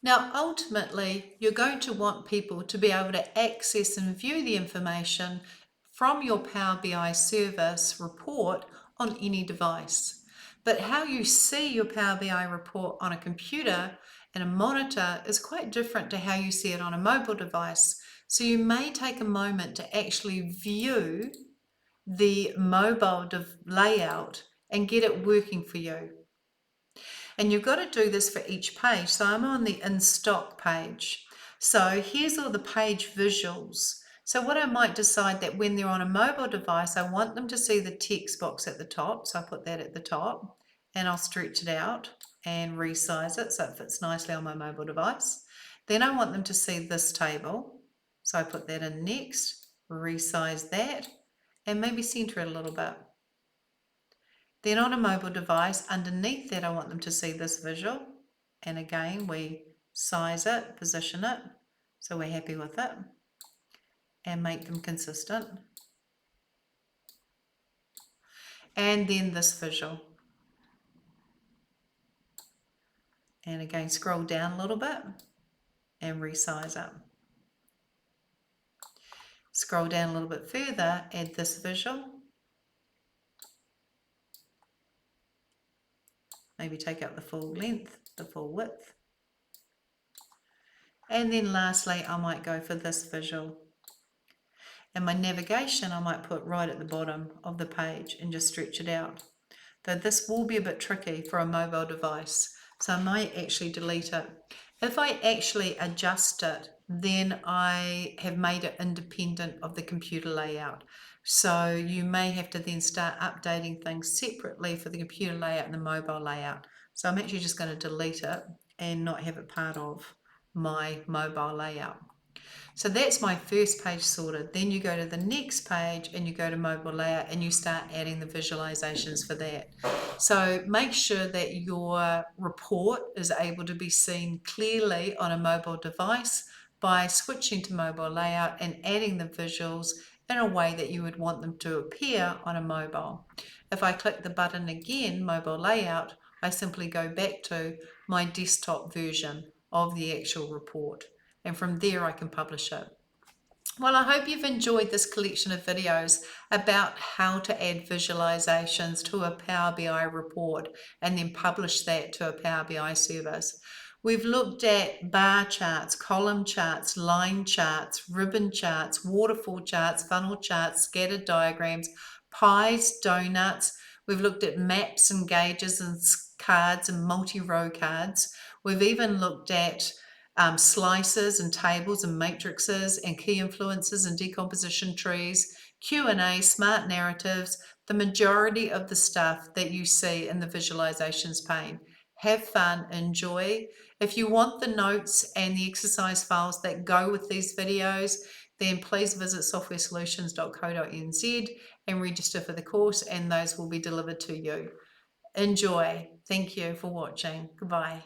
Now, ultimately, you're going to want people to be able to access and view the information from your Power BI service report on any device. But how you see your Power BI report on a computer and a monitor is quite different to how you see it on a mobile device. So you may take a moment to actually view the mobile layout and get it working for you. And you've got to do this for each page. So I'm on the in stock page. So here's all the page visuals. So what I might decide that when they're on a mobile device, I want them to see the text box at the top. So I put that at the top and I'll stretch it out and resize it so it fits nicely on my mobile device. Then I want them to see this table. So I put that in next, resize that, and maybe center it a little bit. Then on a mobile device, underneath that I want them to see this visual. And again, we size it, position it, so we're happy with it, and make them consistent. And then this visual. And again, scroll down a little bit and resize it. Scroll down a little bit further, add this visual. Maybe take up the full length, the full width. And then lastly, I might go for this visual. And my navigation I might put right at the bottom of the page and just stretch it out. Though this will be a bit tricky for a mobile device, so I might actually delete it. If I actually adjust it, then I have made it independent of the computer layout. So you may have to then start updating things separately for the computer layout and the mobile layout. So I'm actually just going to delete it and not have it part of my mobile layout. So that's my first page sorted. Then you go to the next page and you go to mobile layout and you start adding the visualizations for that. So make sure that your report is able to be seen clearly on a mobile device by switching to mobile layout and adding the visuals in a way that you would want them to appear on a mobile. If I click the button again, mobile layout, I simply go back to my desktop version of the actual report. And from there I can publish it. Well, I hope you've enjoyed this collection of videos about how to add visualizations to a Power BI report and then publish that to a Power BI service. We've looked at bar charts, column charts, line charts, ribbon charts, waterfall charts, funnel charts, scattered diagrams, pies, donuts. We've looked at maps and gauges and cards and multi-row cards. We've even looked at slices and tables and matrices and key influences and decomposition trees, Q&A, smart narratives, the majority of the stuff that you see in the visualizations pane. Have fun, enjoy. If you want the notes and the exercise files that go with these videos, then please visit softwaresolutions.co.nz and register for the course, and those will be delivered to you. Enjoy. Thank you for watching. Goodbye.